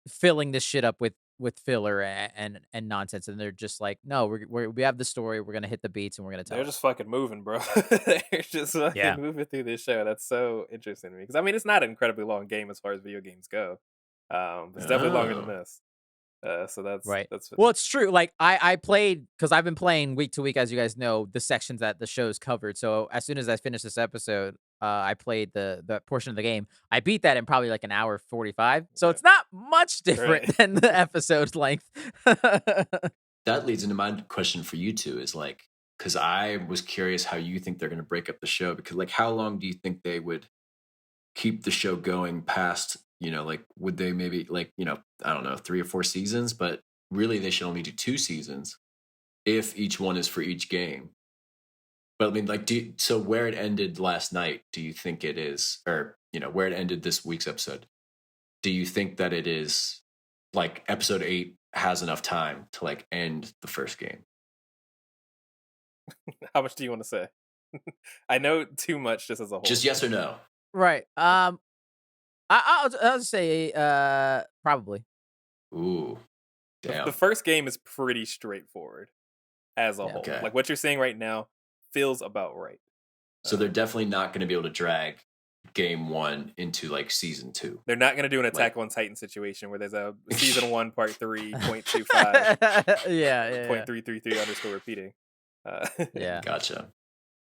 filling this shit up with filler and nonsense, and they're just like, no, we have the story, we're gonna hit the beats, and we're gonna tell. They're it. just fucking moving, bro. They're just fucking moving through this show. That's so interesting to me. Because I mean, it's not an incredibly long game as far as video games go. It's definitely longer than this. So that's Right. That's Well, it's true. Like I played, because I've been playing week to week, as you guys know, the sections that the show's covered. So as soon as I finished this episode, I played the portion of the game. I beat that in probably like an hour 45. So it's not much different Right. than the episode's length. That leads into my question for you two is like, because I was curious how you think they're going to break up the show, because like, how long do you think they would keep the show going past, like, would they maybe like, I don't know, 3 or 4 seasons, but really they should only do 2 seasons if each one is for each game. But I mean, like, so where it ended last night, do you think it is, or, where it ended this week's episode, do you think that it is like episode 8 has enough time to like end the first game? How much do you want to say? I know too much just as a whole. Just yes or no. Right. I'll say probably. Ooh. Damn. The first game is pretty straightforward as a whole. Okay. Like what you're saying right now feels about right. So they're definitely not going to be able to drag game 1 into like season 2. They're not going to do an Attack on Titan situation where there's a season 1 part 3.25 yeah. 0.333 underscore repeating. Yeah. Gotcha.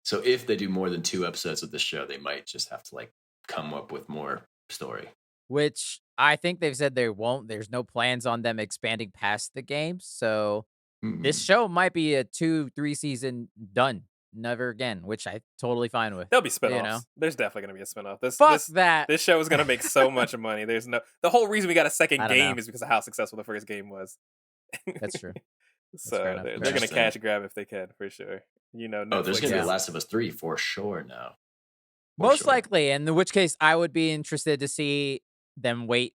So if they do more than 2 episodes of the show, they might just have to like come up with more story. Which I think they've said they won't. There's no plans on them expanding past the game. So this show might be a 2-3 season done. Never again, which I'm totally fine with. There'll be spinoffs. You know? There's definitely going to be a spinoff. That. This show is going to make so much money. The whole reason we got a second game is because of how successful the first game was. That's true. So they're going to cash grab if they can, for sure. Netflix, there's going to be a Last of Us 3 for sure now. Most likely, in which case I would be interested to see them wait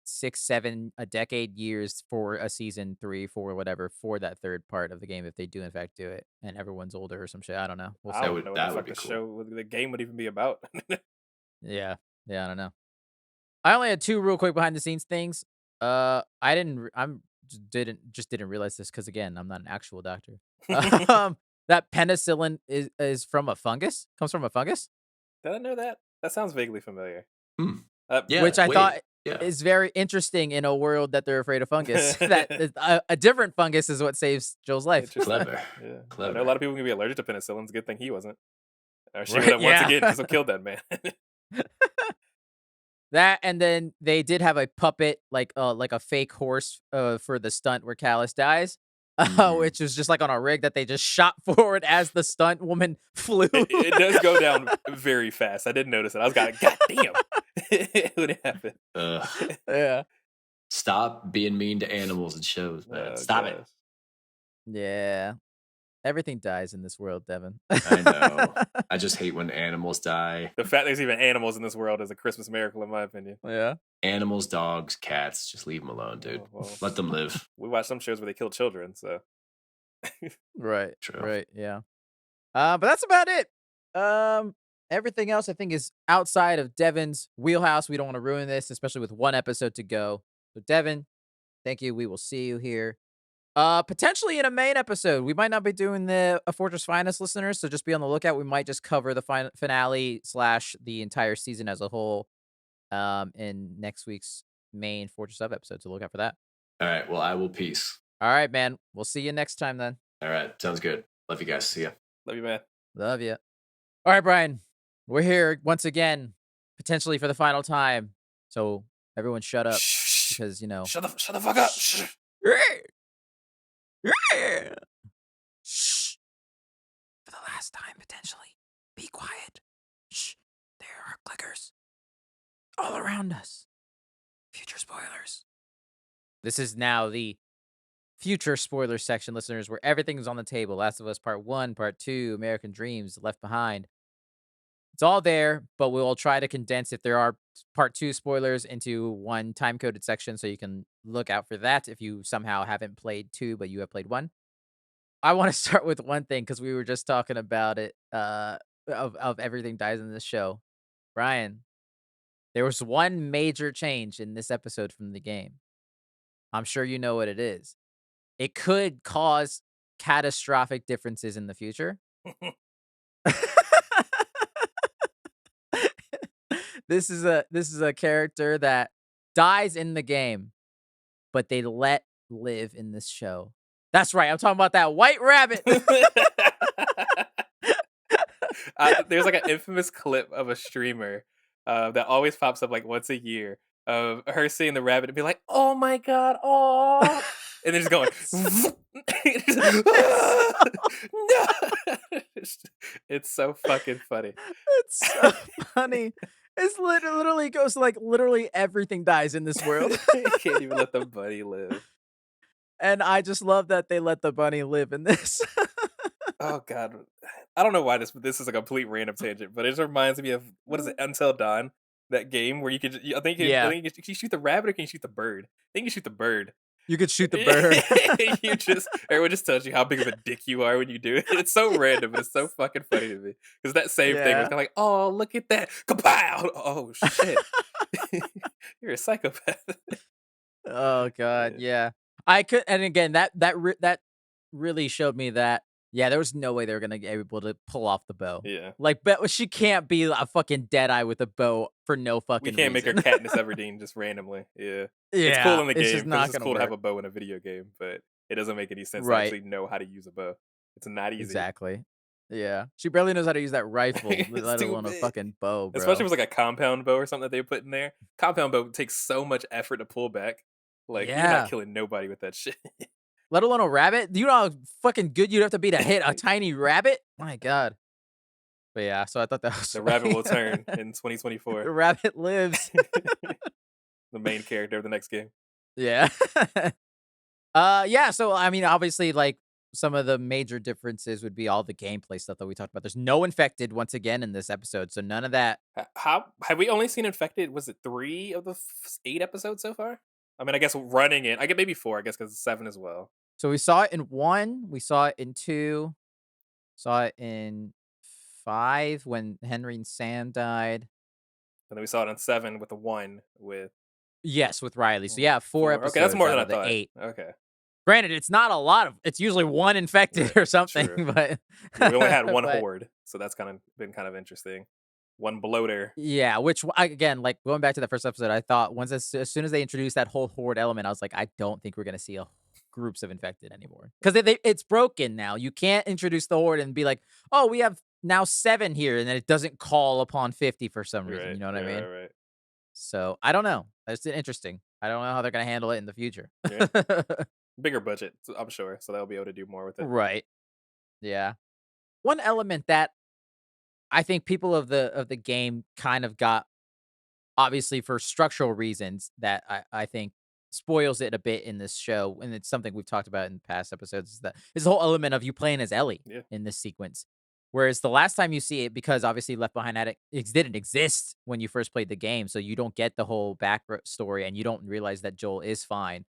6, 7, a decade years for a season 3, 4, whatever, for that third part of the game, if they do in fact do it, and everyone's older or some shit. I don't know. I don't know what the fuck the show, the game would even be about. Yeah, I don't know. I only had 2 real quick behind the scenes things. I didn't realize this because again, I'm not an actual doctor. That penicillin is from a fungus. Comes from a fungus. Did I know that? That sounds vaguely familiar. Yeah, which I thought is very interesting in a world that they're afraid of fungus. That a different fungus is what saves Joel's life. Clever. Yeah. Clever. I know a lot of people can be allergic to penicillin. It's a good thing he wasn't. Or she would have once again just killed that man. That, and then they did have a puppet, like a fake horse for the stunt where Callus dies. Which was just like on a rig that they just shot forward as the stunt woman flew. It does go down very fast. I didn't notice it. I was like, God damn. It would happen. Yeah. Stop being mean to animals and shows, man. Stop it. Yeah. Everything dies in this world, Devin. I know. I just hate when animals die. The fact there's even animals in this world is a Christmas miracle, in my opinion. Yeah. Animals, dogs, cats, just leave them alone, dude. Well, let them live. We watch some shows where they kill children, so. Right. True. Right. Yeah. But that's about it. Everything else I think is outside of Devin's wheelhouse. We don't want to ruin this, especially with 1 episode to go. So Devin, thank you. We will see you here. Potentially in a main episode. We might not be doing the Fourtress Finest, listeners, so just be on the lookout. We might just cover the finale / the entire season as a whole in next week's main Fortress of episode, so look out for that. All right. Well, I will peace. All right, man. We'll see you next time then. All right. Sounds good. Love you guys. See ya. Love you, man. Love you. All right, Brian. We're here once again, potentially for the final time. So everyone shut up Shh. because, Shut the fuck up. Shh. Shh. For the last time, potentially. Be quiet. Shh. There are clickers all around us. Future spoilers. This is now the future spoiler section, listeners, where everything is on the table. Last of Us Part 1, Part 2, American Dreams, Left Behind. It's all there, but we'll try to condense if there are Part 2 spoilers into one time-coded section, so you can look out for that if you somehow haven't played 2, but you have played 1. I want to start with one thing because we were just talking about it, of everything dies in this show. Brian, there was one major change in this episode from the game. I'm sure you know what it is. It could cause catastrophic differences in the future. This is a character that dies in the game, but they let live in this show. That's right. I'm talking about that white rabbit. There's like an infamous clip of a streamer that always pops up like once a year of her seeing the rabbit and be like, "Oh my god, oh!" and then just going, no. It's so fucking funny. It's so funny. It's literally goes like literally everything dies in this world. You can't even let the bunny live. And I just love that they let the bunny live in this. Oh god, I don't know why this is a complete random tangent, but it just reminds me of what is it, Until Dawn, that game where you could. I think Yeah. can you shoot the rabbit or can you shoot the bird? I think you shoot the bird. You could shoot the bird. Everyone just tells you how big of a dick you are when you do it. It's so random, but it's so fucking funny to me because that same thing was kind of like, oh, look at that, kapow! Oh shit, you're a psychopath. Oh god, yeah. I could, and again, that really showed me that there was no way they were gonna be able to pull off the bow. Yeah, Like, but she can't be a fucking Deadeye with a bow for no fucking we can't make her reason. Katniss Everdeen just randomly. Yeah, it's Yeah, cool in the it's game just because not it's gonna cool to have work. a bow in a video game, but it doesn't make any sense to Right. actually know how to use a bow. It's not easy. Exactly. Yeah. She barely knows how to use that rifle, It's let too alone a big. fucking bow, bro. Especially if it was like a compound bow or something that they put in there. Compound bow takes so much effort to pull back. Like you're Yeah. not killing nobody with that shit. Let alone a rabbit. Do you know how fucking good you'd have to be to hit a tiny rabbit? My god. But yeah, so I thought that was The funny. rabbit will turn in The 2024. rabbit lives. The main character of the next game. Yeah. Yeah, so I mean, obviously, like some of the major differences would be all the gameplay stuff that we talked about. There's no infected once again in this episode, so none of that. How have we only seen Infected? Was it 3 of the 8 episodes so far? I mean, I guess running it. I get maybe 4. I guess because it's 7 as well. So we saw it in 1, we saw it in 2, saw it in 5 when Henry and Sam died. And then we saw it on 7 with the 1 with Yes, with Riley. So yeah, 4 episodes. Okay, that's more than out I of the thought. 8. Okay. Granted, it's not a lot of. It's usually one infected Right, or something, true. but Yeah, we only had one but- horde, so that's been kind of interesting. One bloater. Yeah, which again, like going back to the first episode, I thought as soon as they introduced that whole horde element, I was like, I don't think we're gonna see groups of infected anymore because it's broken now. You can't introduce the horde and be like, oh, we have now 7 here, and then it doesn't call upon 50 for some reason. Right, You know what I mean? Right. So I don't know. That's interesting. I don't know how they're gonna handle it in the future. Yeah. Bigger budget, I'm sure, so they'll be able to do more with it. Right. Yeah. One element that I think people of the game kind of got, obviously for structural reasons, that I think spoils it a bit in this show, and it's something we've talked about in past episodes, is the whole element of you playing as Ellie in this sequence. Whereas the last time you see it, because obviously Left Behind didn't exist when you first played the game, so you don't get the whole back story, and you don't realize that Joel is fine.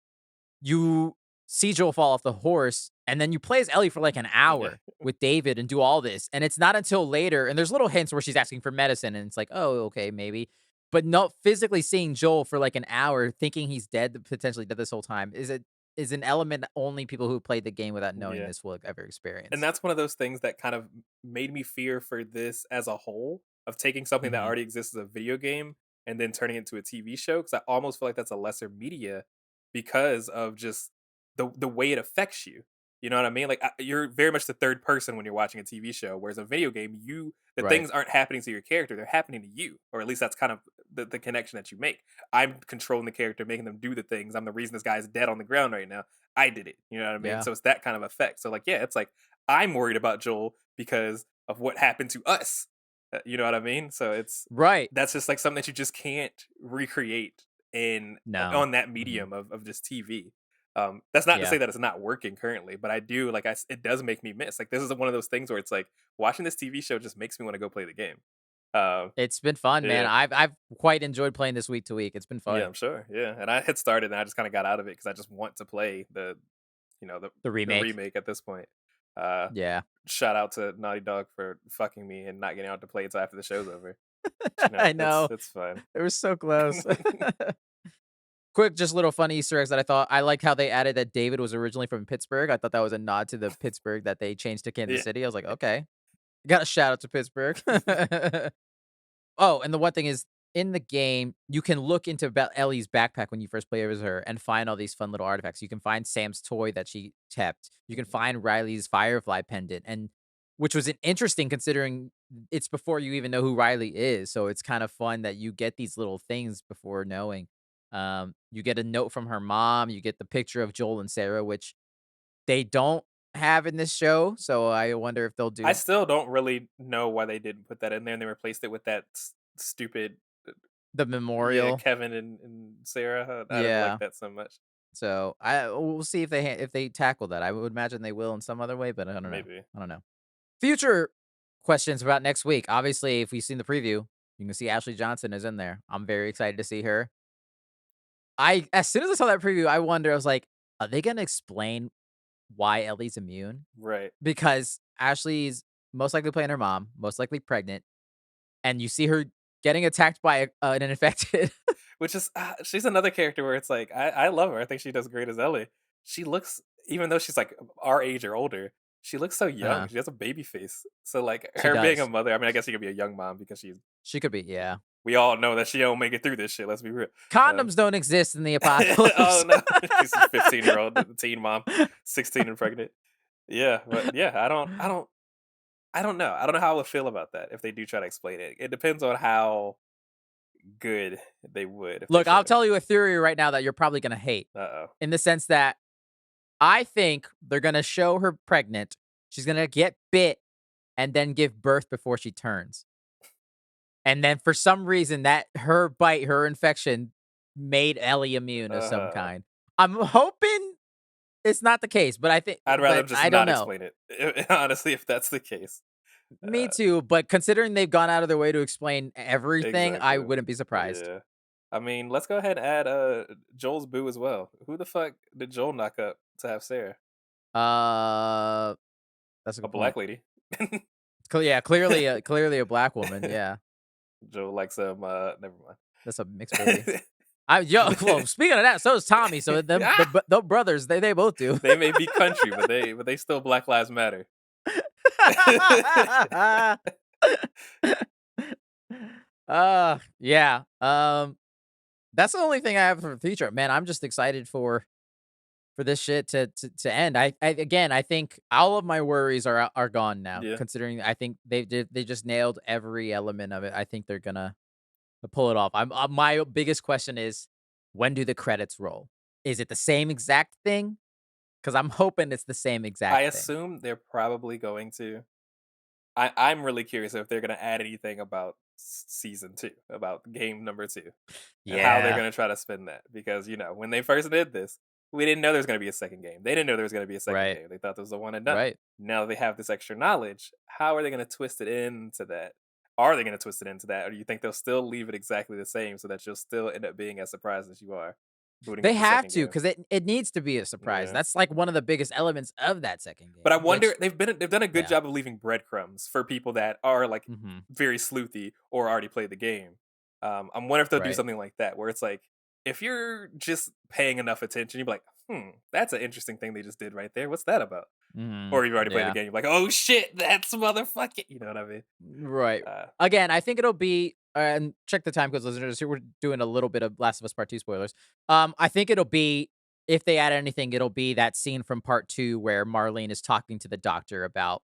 You see Joel fall off the horse, and then you play as Ellie for like an hour with David and do all this. And it's not until later, and there's little hints where she's asking for medicine, and it's like, oh, okay, maybe. But not physically seeing Joel for like an hour, thinking he's dead, potentially dead this whole time, is an element that only people who played the game without knowing this will ever experience. And that's one of those things that kind of made me fear for this as a whole, of taking something that already exists as a video game and then turning it into a TV show, because I almost feel like that's a lesser media because of just the way it affects you. You know what I mean? Like you're very much the third person when you're watching a TV show, whereas a video game, the Right. things aren't happening to your character; they're happening to you, or at least that's kind of the connection that you make. I'm controlling the character, making them do the things. I'm the reason this guy is dead on the ground right now. I did it. You know what I mean? Yeah. So it's that kind of effect. So like, yeah, it's like I'm worried about Joel because of what happened to us. You know what I mean? So Right. that's just like something that you just can't recreate in No. on that Mhm. medium of just TV. That's not to Yeah. say that it's not working currently, but I do like it does make me miss. Like this is one of those things where it's like watching this TV show just makes me want to go play the game. Um, It's been fun, man. yeah, I've quite enjoyed playing this week to week. It's been yeah, fun. I'm sure. Yeah, and I had started and I just kind of got out of it because I just want to play The the remake. remake at this point. Uh, Yeah. Shout out to Naughty Dog for fucking me and not getting out to play until after the show's over. I know. It's fine. It was so close. Quick, just little funny Easter eggs that I thought I like how they added that David was originally from Pittsburgh. I thought that was a nod to the Pittsburgh that they changed to Kansas Yeah, City. I was like, okay, got a shout out to Pittsburgh. Oh, and the one thing is in the game, you can look into Ellie's backpack when you first play as her and find all these fun little artifacts. You can find Sam's toy that she kept. You can find Riley's firefly pendant, and which was an interesting considering it's before you even know who Riley is. So it's kind of fun that you get these little things before knowing. You get a note from her mom. You get the picture of Joel and Sarah, which they don't have in this show. So I wonder if they'll I do still don't really know why they didn't put that in there and they replaced it with that stupid, the yeah, memorial. Kevin and Sarah. I didn't like Yeah. that so much. So we'll see if they tackle that. I would imagine they will in some other way, but I don't know. Maybe. I don't know. Future questions about next week. Obviously, if we've seen the preview, you can see Ashley Johnson is in there. I'm very excited to see her. I as soon as I saw that preview, I was like, are they gonna explain why Ellie's immune? Right. Because Ashley's most likely playing her mom, most likely pregnant, and you see her getting attacked by an infected. Which is she's another character where it's like I love her. I think she does great as Ellie. She looks, even though she's like our age or older, she looks so young. uh, She has a baby face. So like she her being a does. mother, I mean, I guess she could be a young mom because She could be, yeah. we all know that she don't make it through this shit. Let's be real. Um, Condoms don't exist in the oh apocalypse. no, she's a 15-year-old teen mom, 16 and pregnant. Yeah, but yeah, I don't know. I don't know how I would feel about that if they do try to explain it. It depends on how good they would if they Look, showed I'll it. tell you a theory right now that you're probably gonna hate, Uh oh. in the sense that I think they're gonna show her pregnant. She's gonna get bit and then give birth before she turns. And then for some reason that her bite, her infection made Ellie immune of some Uh, kind. I'm hoping it's not the case, I'd rather but just I don't not know. explain it. Honestly, if that's the case. Me Uh, too, but considering they've gone out of their way to explain everything, I exactly. wouldn't be surprised. Yeah. I mean, let's go ahead and add Joel's boo as well. Who the fuck did Joel knock up to have Sarah? Uh, that's a A good point. black lady. Yeah, clearly a black woman. Yeah, Joel likes never that's a mixed baby. mind. Well, speaking of that, so is Tommy. So Ah! the brothers, they both do. They may be country, but they still Black Lives Matter. Yeah. That's the only thing I have for the future. Man, I'm just excited for this shit to end. I think all of my worries are gone now. Yeah. Considering I think they just nailed every element of it. I think they're gonna pull it off. My biggest question is, when do the credits roll? Is it the same exact thing? Because I'm hoping it's the same I exact thing. assume they're probably going to. I'm really curious if they're going to add anything about season 2, about game number 2, and how they're Yeah. going to try to spin that. Because, when they first did this, we didn't know there was going to be a second game. They didn't know there was going to be a second Right. game. They thought this was a one and done. Right. Now they have this extra knowledge. How are they going to twist it into that? Are they going to twist it into that? Or do you think they'll still leave it exactly the same so that you'll still end up being as surprised as you are booting They up the have second to, game? because it needs to be a surprise. Yeah. That's like one of the biggest elements of that second But I game. wonder Which, they've done a good yeah. job of leaving breadcrumbs for people that are like Hmm. very sleuthy or already played the game. I'm wondering if they'll do Right. something like that, where it's like if you're just paying enough attention, you're like, that's an interesting thing they just did right there. What's that about? Hmm. Or you've already played the Yeah. game, you're like, oh shit, that's motherfucking. You know what I mean? Right. Uh, Again, I think it'll be and check the time codes, listeners. Here we're doing a little bit of Last of Us Part 2 spoilers. I think it'll be, if they add anything, it'll be that scene from Part 2 where Marlene is talking to the doctor about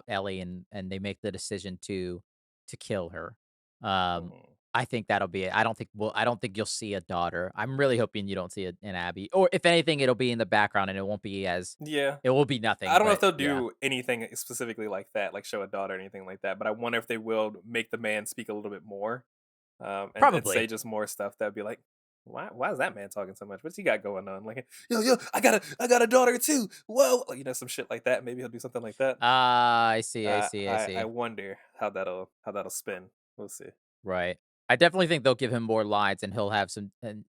Ellie, and they make the decision to kill her. Um, Mm. I think that'll be it. I don't think you'll see a daughter. I'm really hoping you don't see an Abby, or if anything, it'll be in the background and it won't be as Yeah. it will be I nothing. don't know if But they'll yeah, do anything specifically like that, like show a daughter or anything like that. But I wonder if they will make the man speak a little bit more, and say probably. just more stuff that'd be like, why is that man talking so much? What's he got going on? Like, yo, I got a daughter too. Whoa, like, some shit like that. Maybe he'll do something like that. Ah, I see, I Uh, see, I I see. wonder how that'll spin. We'll see. Right. I definitely think they'll give him more lines, and he'll have some, and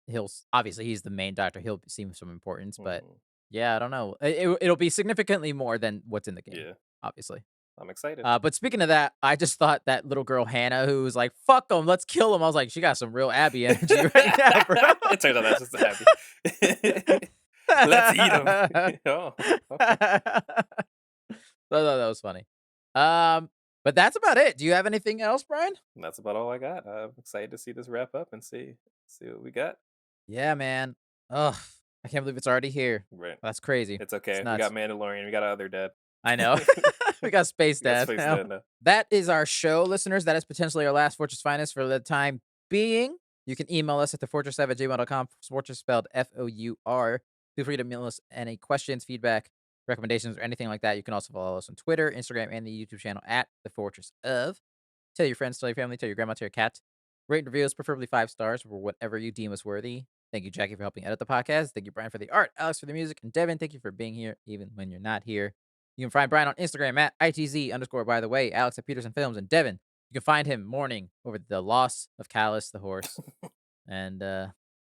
obviously he's the main doctor. He'll seem some importance, but Mhm. yeah, I don't know. It'll be significantly more than what's in the game, Yeah, obviously. I'm excited. But speaking of that, I just thought that little girl Hannah, who was like, "Fuck him, let's kill him." I was like, she got some real Abby energy right now, bro. It turns out that's just a happy. Let's eat him. Oh, okay. So I thought that was funny. Um, but that's about it. Do you have anything else, Brian? And that's about all I got. I'm excited to see this wrap up and see what we got. Yeah, man. Ugh, I can't believe it's already here. Right. That's crazy. It's It's okay. We got nuts. Mandalorian. We got other dad. I know. We got Space We got Dad Space now. Dad now. That is our show, listeners. That is potentially our last Fortress Finest for the time being. You can email us at thefortress7@gmail.com. Fortress spelled FOUR. Feel free to mail us any questions, feedback, recommendations, or anything like that. You can also follow us on Twitter, Instagram, and the YouTube channel at The Fortress of. Tell your friends, tell your family, tell your grandma, tell your cat. Rate and review us, preferably 5 stars for whatever you deem us worthy. Thank you, Jackie, for helping edit the podcast. Thank you, Brian, for the art, Alex for the music, and Devin, thank you for being here even when you're not here. You can find Brian on Instagram at ITZ_ by the way, Alex at Peterson Films, and Devin. You can find him mourning over the loss of Callus the horse, and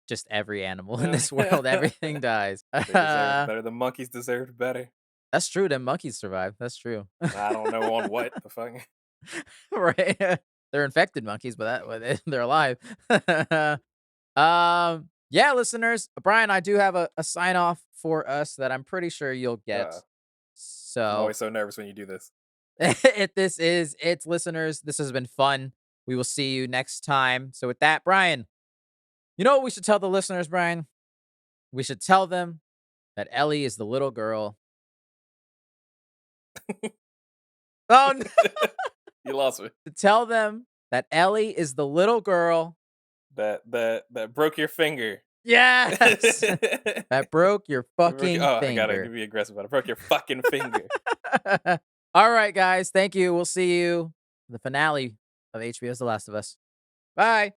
just every animal in this world. Everything dies. They deserved better. The monkeys deserved better. That's true. Them monkeys survived. That's true. I don't know on what the fuck. Right. They're infected monkeys, but they're alive. Yeah, listeners. Brian, I do have a sign off for us that I'm pretty sure you'll get. I'm So always so nervous when you do this. it's listeners. This has been fun. We will see you next time. So with that, Brian, you know what we should tell the listeners, Brian? We should tell them that Ellie is the little girl. Oh, no. You lost me. To tell them that Ellie is the little girl That broke your finger. Yes, that broke your fucking I gotta finger. be aggressive about it. Broke your fucking finger. All right, guys. Thank you. We'll see you in the finale of HBO's The Last of Us. Bye.